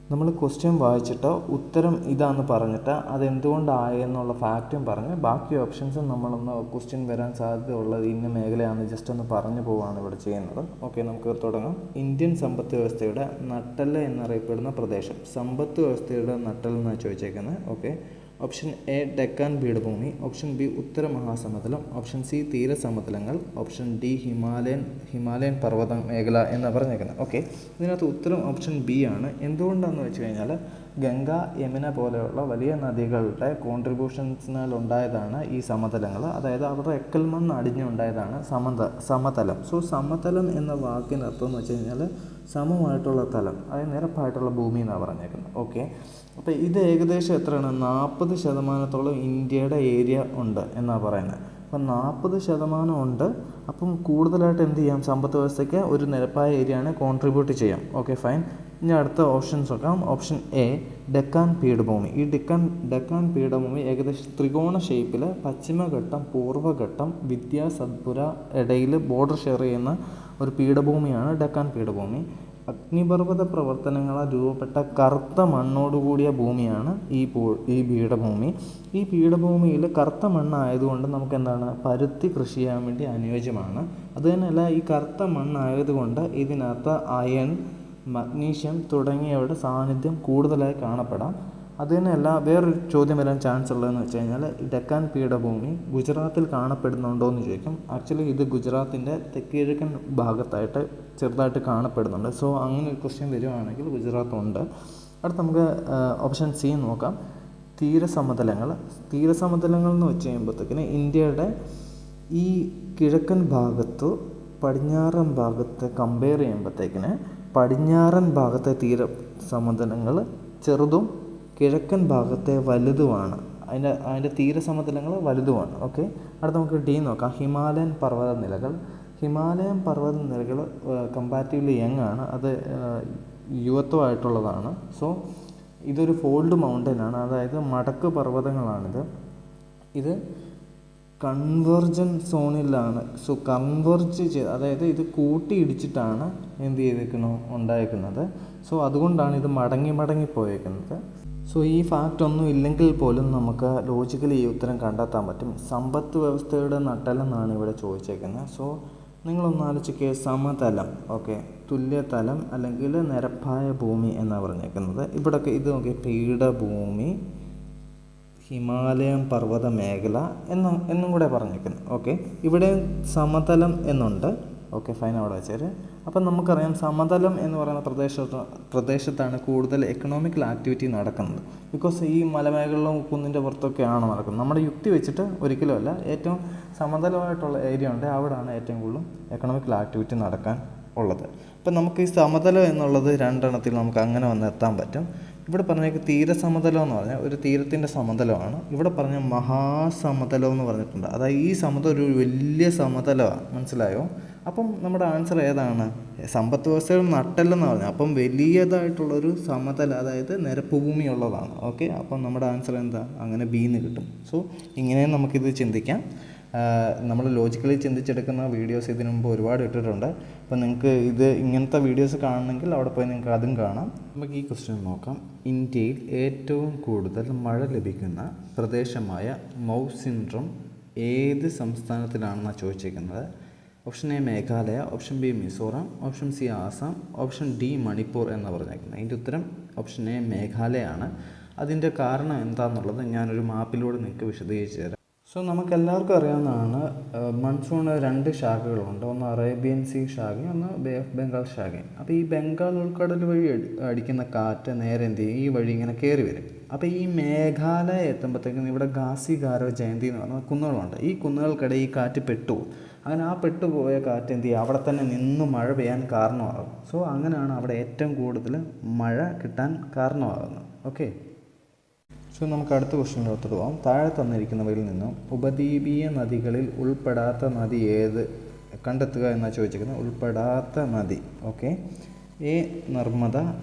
നമ്മൾ ക്വസ്റ്റ്യൻ വായിച്ചിട്ട് ഉത്തരം ഇതാണെന്ന് പറഞ്ഞിട്ട് അതെന്തുകൊണ്ടായെന്നുള്ള ഫാക്റ്റും പറഞ്ഞ് ബാക്കി ഓപ്ഷൻസും നമ്മളൊന്ന് ക്വസ്റ്റ്യൻ വരാൻ സാധ്യതയുള്ളത് ഇന്ന മേഖലയാണെന്ന് ജസ്റ്റ് ഒന്ന് പറഞ്ഞു പോവുകയാണ് ഇവിടെ ചെയ്യുന്നത്. ഓക്കെ, നമുക്ക് തുടങ്ങാം. ഇന്ത്യൻ സമ്പദ് വ്യവസ്ഥയുടെ നട്ടെല്ല് എന്നറിയപ്പെടുന്ന പ്രദേശം. സമ്പദ് വ്യവസ്ഥയുടെ നട്ടെല്ല് എന്നാണ് ചോദിച്ചേക്കുന്നത്. ഓക്കെ, ഓപ്ഷൻ എ ഡെക്കാൻ പീഠഭൂമി, ഓപ്ഷൻ ബി ഉത്തര മഹാസമതലം, ഓപ്ഷൻ സി തീരസമതലങ്ങൾ, ഓപ്ഷൻ ഡി ഹിമാലയൻ പർവ്വത മേഖല എന്നാണ് പറഞ്ഞേക്കുന്നത്. ഓക്കെ, ഇതിനകത്ത് ഉത്തരം ഓപ്ഷൻ ബി ആണ്. എന്തുകൊണ്ടാണെന്ന് വെച്ച് കഴിഞ്ഞാൽ ഗംഗ, യമുന പോലെയുള്ള വലിയ നദികളുടെ കോൺട്രിബ്യൂഷൻസിനാൽ ഉണ്ടായതാണ് ഈ സമതലങ്ങൾ. അതായത് അവരുടെ എക്കൽ മണ്ണ് അടിഞ്ഞുണ്ടായതാണ് സമതലം. സോ സമതലം എന്ന വാക്കിൻ്റെ അർത്ഥം എന്ന് വെച്ച് കഴിഞ്ഞാൽ സമമായിട്ടുള്ള തലം, അതായത് നിരപ്പായിട്ടുള്ള ഭൂമി എന്നാണ് പറഞ്ഞേക്കുന്നത്. ഓക്കെ, അപ്പോൾ ഇത് ഏകദേശം എത്രയാണ്? 40% ഇന്ത്യയുടെ ഏരിയ ഉണ്ട് എന്നാണ് പറയുന്നത്. അപ്പം 40% ഉണ്ട്. അപ്പം കൂടുതലായിട്ട് എന്ത് ചെയ്യാം? സമ്പദ് വ്യവസ്ഥയ്ക്ക് ഒരു നിരപ്പായ ഏരിയയാണ് കോൺട്രിബ്യൂട്ട് ചെയ്യാം. Okay, fine. ഇനി അടുത്ത ഓപ്ഷൻസ് നോക്കാം. ഓപ്ഷൻ എ ഡെക്കാൻ പീഠഭൂമി. ഈ ഡെക്കാൻ പീഠഭൂമി ഏകദേശം ത്രികോണ ഷേപ്പിൽ പശ്ചിമഘട്ടം, പൂർവ്വഘട്ടം, വിന്ധ്യ, സത്പുര ഇടയിൽ ബോർഡർ ഷെയർ ചെയ്യുന്ന ഒരു പീഠഭൂമിയാണ് ഡെക്കാൻ പീഠഭൂമി. അഗ്നിപർവ്വത പ്രവർത്തനങ്ങളാൽ രൂപപ്പെട്ട കറുത്ത മണ്ണോടുകൂടിയ ഭൂമിയാണ് ഈ പീഠഭൂമി. ഈ പീഠഭൂമിയിൽ കറുത്ത മണ്ണായതുകൊണ്ട് നമുക്ക് എന്താണ്? പരുത്തി കൃഷി ചെയ്യാൻ വേണ്ടി അനുയോജ്യമാണ്. അതുതന്നെയല്ല, ഈ കറുത്ത മണ്ണായതുകൊണ്ട് ഇതിനകത്ത് അയൺ, മഗ്നീഷ്യം തുടങ്ങിയവയുടെ സാന്നിധ്യം കൂടുതലായി കാണപ്പെടാം. അതുതന്നെയല്ല, വേറൊരു ചോദ്യം വരാൻ ചാൻസ് ഉള്ളതെന്ന് വെച്ച് കഴിഞ്ഞാൽ ഡെക്കാൻ പീഠഭൂമി ഗുജറാത്തിൽ കാണപ്പെടുന്നുണ്ടോ എന്ന് ചോദിക്കും. ആക്ച്വലി ഇത് ഗുജറാത്തിൻ്റെ തെക്കുകിഴക്കൻ ഭാഗത്തായിട്ട് ചെറുതായിട്ട് കാണപ്പെടുന്നുണ്ട്. സോ അങ്ങനെ ഒരു ക്വസ്റ്റ്യൻ വരുവാണെങ്കിൽ ഗുജറാത്ത് ഉണ്ട്. അടുത്ത് നമുക്ക് ഓപ്ഷൻ സി നോക്കാം. തീരസമതലങ്ങൾ എന്ന് വെച്ച് കഴിയുമ്പോഴത്തേക്കിന് ഇന്ത്യയുടെ ഈ കിഴക്കൻ ഭാഗത്ത് പടിഞ്ഞാറൻ ഭാഗത്തെ കമ്പയർ ചെയ്യുമ്പോഴത്തേക്കിന് പടിഞ്ഞാറൻ ഭാഗത്തെ തീരസമതലങ്ങൾ ചെറുതും കിഴക്കൻ ഭാഗത്തെ വലുതുമാണ്. അതിൻ്റെ തീരസമതലങ്ങൾ വലുതുമാണ്. ഓക്കെ, അടുത്ത നമുക്ക് ഡി നോക്കാം. ഹിമാലയൻ പർവ്വതനിരകൾ കമ്പാരിറ്റീവ്ലി യങ് ആണ്. അത് യുവത്വമായിട്ടുള്ളതാണ്. സോ ഇതൊരു ഫോൾഡ് മൗണ്ടൻ ആണ്, അതായത് മടക്ക് പർവ്വതങ്ങളാണിത്. ഇത് കൺവെർജൻ സോണിലാണ്. സോ കൺവെർജ് അതായത് ഇത് കൂട്ടിയിടിച്ചിട്ടാണ് എന്ത് ഉണ്ടായിരിക്കുന്നത്. സോ അതുകൊണ്ടാണ് ഇത് മടങ്ങി പോയേക്കുന്നത്. സോ ഈ ഫാക്റ്റ് ഒന്നും ഇല്ലെങ്കിൽ പോലും നമുക്ക് ലോജിക്കലി ഈ ഉത്തരം കണ്ടെത്താൻ പറ്റും. സമ്പദ് വ്യവസ്ഥയുടെ നട്ടെല്ലെന്നാണ് ഇവിടെ ചോദിച്ചേക്കുന്നത്. സോ നിങ്ങളൊന്ന് ആലോചിക്കുക, സമതലം, ഓക്കെ, തുല്യതലം അല്ലെങ്കിൽ നിരപ്പായ ഭൂമി എന്നാണ് പറഞ്ഞേക്കുന്നത്. ഇവിടെയൊക്കെ ഇത് നോക്കിയാൽ പീഠഭൂമി, ഹിമാലയൻ പർവ്വത മേഖല എന്നും കൂടെ പറഞ്ഞേക്കുന്നത്. ഓക്കെ, ഇവിടെ സമതലം എന്നുണ്ട്. ഓക്കെ, ഫൈൻ, അവിടെ വെച്ചേര്. അപ്പം നമുക്കറിയാം സമതലം എന്ന് പറയുന്ന പ്രദേശത്താണ് കൂടുതൽ എക്കണോമിക്കൽ ആക്ടിവിറ്റി നടക്കുന്നത്. ബിക്കോസ് ഈ മലമേഖലകളും കുന്നിൻ്റെ പുറത്തൊക്കെയാണ് നടക്കുന്നത്. നമ്മുടെ യുക്തി വെച്ചിട്ട് ഒരിക്കലും അല്ല. ഏറ്റവും സമതലമായിട്ടുള്ള ഏരിയ ഉണ്ട്, അവിടെയാണ് ഏറ്റവും കൂടുതൽ എക്കണോമിക്കൽ ആക്ടിവിറ്റി നടക്കാൻ ഉള്ളത്. അപ്പം നമുക്ക് ഈ സമതലം എന്നുള്ളത് രണ്ടെണ്ണത്തിൽ നമുക്ക് അങ്ങനെ വന്നെത്താൻ പറ്റും. ഇവിടെ പറഞ്ഞേക്ക് തീരസമതലം എന്ന് പറഞ്ഞാൽ ഒരു തീരത്തിൻ്റെ സമതലമാണ്. ഇവിടെ പറഞ്ഞ മഹാസമതലം എന്ന് പറഞ്ഞിട്ടുണ്ട്. അതായത് ഈ സമതലം ഒരു വലിയ സമതലമാണ്, മനസ്സിലായോ? അപ്പം നമ്മുടെ ആൻസർ ഏതാണ്? സമ്പദ് വ്യവസ്ഥയുടെ നട്ടെല്ലെന്ന് പറഞ്ഞാൽ അപ്പം വലിയതായിട്ടുള്ളൊരു സമതലം, അതായത് നിരപ്പ് ഭൂമി ഉള്ളതാണ്. ഓക്കെ, അപ്പം നമ്മുടെ ആൻസർ എന്താ? അങ്ങനെ ബിന്ന് കിട്ടും. സോ ഇങ്ങനെയും നമുക്കിത് ചിന്തിക്കാം. നമ്മൾ ലോജിക്കലി ചിന്തിച്ചെടുക്കുന്ന വീഡിയോസ് ഇതിനു മുമ്പ് ഒരുപാട് ഇട്ടിട്ടുണ്ട്. അപ്പോൾ നിങ്ങൾക്ക് ഇങ്ങനത്തെ വീഡിയോസ് കാണണമെങ്കിൽ അവിടെ പോയി നിങ്ങൾക്ക് അതും കാണാം. നമുക്ക് ഈ ക്വസ്റ്റ്യൻ നോക്കാം. ഇന്ത്യയിൽ ഏറ്റവും കൂടുതൽ മഴ ലഭിക്കുന്ന പ്രദേശമായ മൗസിൻഡ്രം ഏത് സംസ്ഥാനത്തിലാണെന്നാണ് ചോദിച്ചിരിക്കുന്നത്. Option A Meghalaya, option B Mizoram, option C Assam, option D Manipur എന്ന് പറഞ്ഞേക്കുന്നത്. അതിൻ്റെ ഉത്തരം ഓപ്ഷൻ എ മേഘാലയാണ്. അതിൻ്റെ കാരണം എന്താണെന്നുള്ളത് ഞാനൊരു മാപ്പിലൂടെ നിങ്ങൾക്ക് വിശദീകരിച്ച് തരാം. സോ നമുക്കെല്ലാവർക്കും അറിയാവുന്നതാണ്, മൺസൂൺ 2 ശാഖകളുണ്ട്. ഒന്ന് അറേബ്യൻ സീ ശാഖയും ഒന്ന് ബേ ഓഫ് ബംഗാൾ ശാഖയും. അപ്പോൾ ഈ ബംഗാൾ ഉൾക്കടൽ വഴി അടിക്കുന്ന കാറ്റ് നേരെ എന്ത് ചെയ്യും? ഈ വഴി ഇങ്ങനെ കയറി വരും. അപ്പോൾ ഈ മേഘാലയ എത്തുമ്പോഴത്തേക്കും ഇവിടെ ഖാസി ഗാരോ ജയന്തി എന്ന് പറഞ്ഞ കുന്നുകളുണ്ട്. ഈ കുന്നുകൾക്കിടയിൽ ഈ കാറ്റ് പെട്ടുപോകും. അങ്ങനെ ആ പെട്ടുപോയ കാറ്റ് എന്ത് ചെയ്യും? അവിടെ തന്നെ നിന്ന് മഴ പെയ്യാൻ കാരണമാകും. സോ അങ്ങനെയാണ് അവിടെ ഏറ്റവും കൂടുതൽ മഴ കിട്ടാൻ കാരണമാകുന്നത്. ഓക്കെ, സോ നമുക്ക് അടുത്ത ക്വസ്റ്റ്യനിലോട്ട് പോകാം. താഴെ തന്നിരിക്കുന്നവയിൽ നിന്നും ഉപദ്വീപീയ നദികളിൽ ഉൾപ്പെടാത്ത നദി ഏത് കണ്ടെത്തുക എന്നാണ് ചോദിച്ചിരിക്കുന്നത്. ഉൾപ്പെടാത്ത നദി. Okay, A Narmada,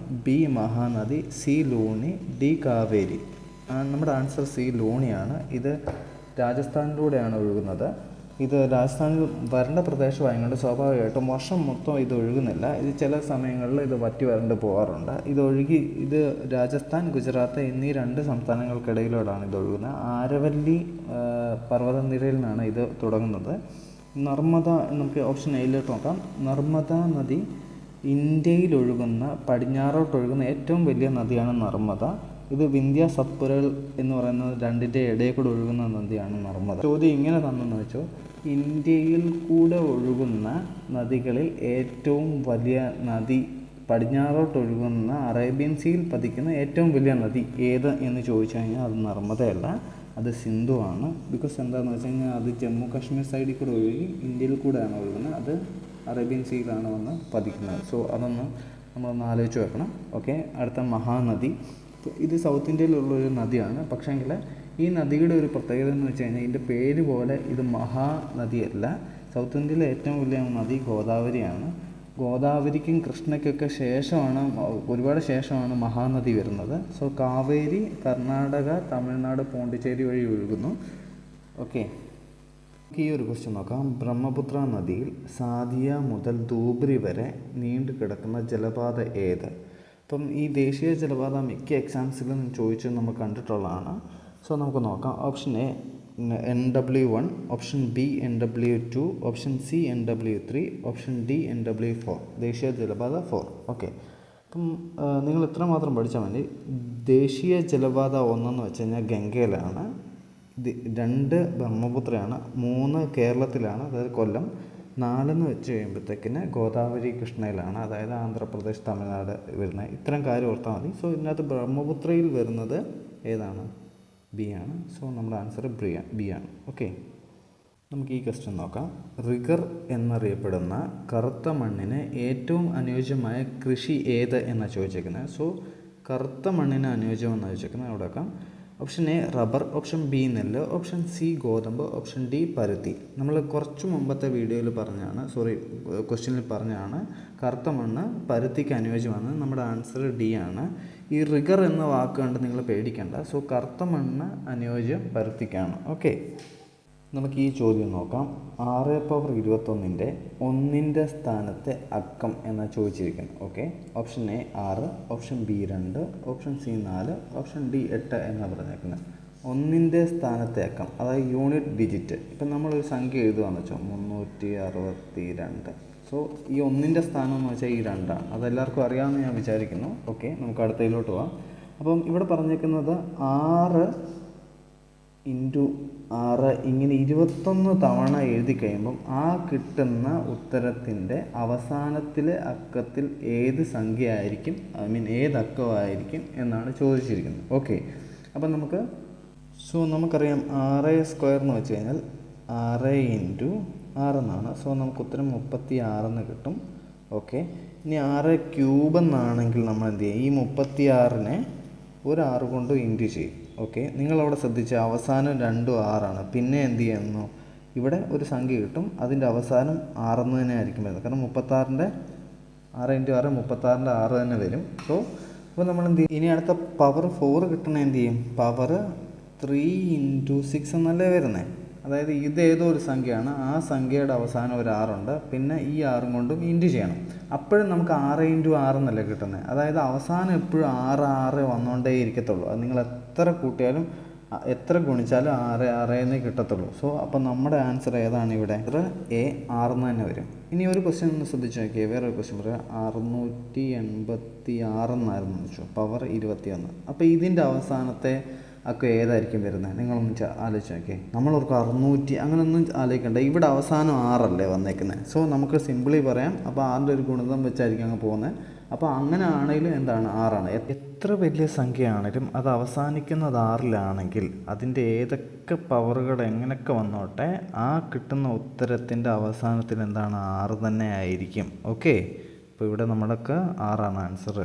B Mahanadi, C Luni, D Kaveri. നമ്മുടെ ആൻസർ സി ലൂണിയാണ്. ഇത് രാജസ്ഥാനിലൂടെയാണ് ഒഴുകുന്നത്. ഇത് രാജസ്ഥാനിൽ വരണ്ട പ്രദേശമായതുകൊണ്ട് സ്വാഭാവികമായിട്ടും വർഷം മൊത്തം ഇത് ഒഴുകുന്നില്ല. ഇത് ചില സമയങ്ങളിൽ ഇത് വറ്റി വരണ്ട് പോകാറുണ്ട്. ഇത് രാജസ്ഥാൻ, ഗുജറാത്ത് എന്നീ 2 സംസ്ഥാനങ്ങൾക്കിടയിലൂടെയാണ് ഇത് ഒഴുകുന്നത്. ആരവല്ലി പർവ്വതനിരയിൽ നിന്നാണ് ഇത് തുടങ്ങുന്നത്. നർമ്മദ, നമുക്ക് ഓപ്ഷൻ എയിലോട്ട് നോക്കാം. നർമ്മദ നദി ഇന്ത്യയിൽ ഒഴുകുന്ന പടിഞ്ഞാറോട്ടൊഴുകുന്ന ഏറ്റവും വലിയ നദിയാണ് നർമ്മദ. ഇത് വിന്ധ്യ സത്പുരകൾ എന്ന് പറയുന്നത് 2ൻ്റെ ഇടയിൽ കൂടെ ഒഴുകുന്ന നദിയാണ് നർമ്മദ. ചോദ്യം ഇങ്ങനെ തന്നെന്ന് വെച്ചോ, ഇന്ത്യയിൽ കൂടെ ഒഴുകുന്ന നദികളിൽ ഏറ്റവും വലിയ നദി, പടിഞ്ഞാറോട്ടൊഴുകുന്ന അറേബ്യൻ സീയിൽ പതിക്കുന്ന ഏറ്റവും വലിയ നദി ഏത് എന്ന് ചോദിച്ചു കഴിഞ്ഞാൽ അത് നർമ്മദയല്ല, അത് സിന്ധു ആണ്. ബിക്കോസ് എന്താണെന്ന് വെച്ച് കഴിഞ്ഞാൽ അത് ജമ്മു കാശ്മീർ സൈഡിൽ കൂടെ ഒഴുകി ഇന്ത്യയിൽ കൂടെയാണ് ഒഴുകുന്നത്, അത് അറേബ്യൻ സീയിലാണ് വന്ന് പതിക്കുന്നത്. സോ അതൊന്ന് നമ്മളൊന്ന് ആലോചിച്ച് വെക്കണം. ഓക്കെ, അടുത്ത മഹാനദി. ഇത് സൗത്ത് ഇന്ത്യയിലുള്ളൊരു നദിയാണ്. പക്ഷേങ്കിൽ ഈ നദിയുടെ ഒരു പ്രത്യേകത എന്ന് വെച്ച് കഴിഞ്ഞാൽ ഇതിൻ്റെ പേര് പോലെ ഇത് മഹാനദിയല്ല. സൗത്ത് ഇന്ത്യയിലെ ഏറ്റവും വലിയ നദി ഗോദാവരിയാണ്. ഗോദാവരിക്കും കൃഷ്ണയ്ക്കൊക്കെ ഒരുപാട് ശേഷമാണ് മഹാനദി വരുന്നത്. സോ കാവേരി കർണാടക, തമിഴ്നാട്, പോണ്ടിച്ചേരി വഴി ഒഴുകുന്നു. ഓക്കെ, ഈ ഒരു ക്വസ്റ്റ്യൻ നോക്കാം. ബ്രഹ്മപുത്ര നദിയിൽ സാദിയ മുതൽ ധൂബ്രി വരെ നീണ്ടു കിടക്കുന്ന ജലപാത ഏത്? അപ്പം ഈ ദേശീയ ജലപാത മിക്ക എക്സാംസിലും ചോദിച്ചത് നമ്മൾ കണ്ടിട്ടുള്ളതാണ്. സോ നമുക്ക് നോക്കാം. Option A NW1, option B NW2, option C NW3, option D NW4. ദേശീയ ജലപാത 4. ഓക്കെ, അപ്പം നിങ്ങൾ ഇത്ര മാത്രം പഠിച്ചാൽ മതി. ദേശീയ ജലപാത 1 എന്ന് വെച്ച് കഴിഞ്ഞാൽ ഗംഗയിലാണ്, 2 ബ്രഹ്മപുത്രയാണ്, 3 കേരളത്തിലാണ്, അതായത് കൊല്ലം, 4 എന്ന് വെച്ച് കഴിയുമ്പോഴത്തേക്കിന് ഗോദാവരി കൃഷ്ണയിലാണ്, അതായത് ആന്ധ്രാപ്രദേശ്, തമിഴ്നാട് വരുന്നത്. ഇത്തരം കാര്യം ഓർത്താൽ മതി. സോ ഇതിനകത്ത് ബ്രഹ്മപുത്രയിൽ വരുന്നത് ഏതാണ്? ബി ആണ്. സോ നമ്മുടെ ആൻസർ ബി ആണ്. ഓക്കെ, നമുക്ക് ഈ ക്വസ്റ്റ്യൻ നോക്കാം. റിഗർ എന്നറിയപ്പെടുന്ന കറുത്ത മണ്ണിന് ഏറ്റവും അനുയോജ്യമായ കൃഷി ഏത് എന്നാണ് ചോദിച്ചേക്കുന്നത്. സോ കറുത്ത മണ്ണിന് അനുയോജ്യമെന്ന് ചോദിച്ചേക്കുന്നത് അവിടെ വെക്കാം. Option A rubber, option B നെല്ല്, ഓപ്ഷൻ സി ഗോതമ്പ്, ഓപ്ഷൻ ഡി പരുത്തി. നമ്മൾ കുറച്ച് മുമ്പത്തെ വീഡിയോയിൽ ക്വസ്റ്റ്യനിൽ പറഞ്ഞാണ് കറുത്ത മണ്ണ് പരുത്തിക്ക് അനുയോജ്യമാണ്. നമ്മുടെ ആൻസർ ഡി ആണ്. ഈ റിഗർ എന്ന വാക്ക് കണ്ട് നിങ്ങൾ പേടിക്കേണ്ട. സോ കറുത്ത മണ്ണ് അനുയോജ്യം പരുത്തിക്കാണ്. ഓക്കെ, നമുക്ക് ഈ ചോദ്യം നോക്കാം. 6⁻21 1ൻ്റെ സ്ഥാനത്തെ അക്കം എന്നാണ് ചോദിച്ചിരിക്കുന്നത്. Okay, option A 6, option B 2, option C 4, option D 8 എന്നാണ് പറഞ്ഞേക്കുന്നത്. 1ൻ്റെ സ്ഥാനത്തെ അക്കം, അതായത് യൂണിറ്റ് ഡിജിറ്റ്. ഇപ്പം നമ്മളൊരു സംഖ്യ എഴുതുകയെന്ന് വെച്ചോ, 362. സോ ഈ 1ൻ്റെ സ്ഥാനം എന്ന് വെച്ചാൽ ഈ 2 ആണ്. അതെല്ലാവർക്കും അറിയാമെന്ന് ഞാൻ വിചാരിക്കുന്നു. ഓക്കെ, നമുക്ക് അടുത്തതിലോട്ട് പോകാം. അപ്പം ഇവിടെ പറഞ്ഞേക്കുന്നത് 6 × 6 ഇങ്ങനെ 21 തവണ എഴുതി കഴിയുമ്പം ആ കിട്ടുന്ന ഉത്തരത്തിൻ്റെ അവസാനത്തിലെ അക്കത്തിൽ ഏത് സംഖ്യ ആയിരിക്കും, ഏത് അക്കമായിരിക്കും എന്നാണ് ചോദിച്ചിരിക്കുന്നത്. ഓക്കെ, അപ്പം നമുക്കറിയാം 6² എന്ന് വെച്ച് കഴിഞ്ഞാൽ 6 × 6 എന്നാണ്. സോ നമുക്ക് ഉത്തരം 36 എന്ന് കിട്ടും. ഓക്കെ, ഇനി 6³ എന്നാണെങ്കിൽ നമ്മൾ എന്ത് ചെയ്യും? ഈ 36നെ ഒരു 6 കൊണ്ട് ഇൻറ്റു ചെയ്യും. ഓക്കെ, നിങ്ങളവിടെ ശ്രദ്ധിച്ച അവസാനം 2 6ആണ്. പിന്നെ എന്ത് ചെയ്യുന്നു? ഇവിടെ ഒരു സംഖ്യ കിട്ടും, അതിൻ്റെ അവസാനം 6 തന്നെ ആയിരിക്കും വരുന്നത്. കാരണം 36ൻ്റെ 6 × 6 36ൻ്റെ 6 തന്നെ വരും. സോ അപ്പോൾ നമ്മൾ എന്ത് ചെയ്യും? ഇനി അടുത്ത പവർ 4 കിട്ടണ എന്ത് ചെയ്യും? പവർ 3 × 6 എന്നല്ലേ വരുന്നത്. അതായത് ഇതേതോ ഒരു സംഖ്യയാണ്, ആ സംഖ്യയുടെ അവസാനം ഒരു 6 ഉണ്ട്, പിന്നെ ഈ 6 കൊണ്ടും ഇൻറ്റു ചെയ്യണം. അപ്പോഴും നമുക്ക് 6 × 6 എന്നല്ലേ കിട്ടുന്നത്. അതായത് അവസാനം എപ്പോഴും 6 വന്നുകൊണ്ടേ ഇരിക്കത്തുള്ളൂ. അത് നിങ്ങൾ എത്ര കൂട്ടിയാലും എത്ര ഗുണിച്ചാലും 6 എന്നേ കിട്ടത്തുള്ളൂ. സോ അപ്പം നമ്മുടെ ആൻസർ ഏതാണ് ഇവിടെ? എ 6 എന്ന് തന്നെ വരും. ഇനി ഒരു ക്വസ്റ്റ്യൻ ഒന്ന് ശ്രദ്ധിച്ച് നോക്കിയേ. വേറൊരു ക്വസ്റ്റ്യൻ പറയാം. 686 എന്നായിരുന്നു വെച്ചു, പവർ 21. അപ്പോൾ ഇതിൻ്റെ അവസാനത്തെ ഒക്കെ ഏതായിരിക്കും വരുന്നത്? നിങ്ങളൊന്ന് ആലോചിച്ച് നോക്കിയേ. നമ്മളോർക്ക് 600 അങ്ങനെയൊന്നും ആലോചിക്കണ്ട. ഇവിടെ അവസാനം 6 അല്ലേ വന്നേക്കുന്നത്. സോ നമുക്ക് സിമ്പിളി പറയാം. അപ്പോൾ 6ൻ്റെ ഒരു ഗുണിതം വെച്ചായിരിക്കും അങ്ങ് പോകുന്നത്. അപ്പോൾ അങ്ങനെ ആണെങ്കിലും എന്താണ്? 6 ആണ്. എത്ര വലിയ സംഖ്യയാണെങ്കിലും അത് അവസാനിക്കുന്നത് 6-ലാണെങ്കിൽ അതിൻ്റെ ഏതൊക്കെ പവറുകൾ എങ്ങനെയൊക്കെ വന്നോട്ടെ, ആ കിട്ടുന്ന ഉത്തരത്തിൻ്റെ അവസാനത്തിൽ എന്താണ്? 6 തന്നെ ആയിരിക്കും. ഓക്കെ, അപ്പോൾ ഇവിടെ നമ്മളൊക്കെ 6 ആണ് ആൻസർ.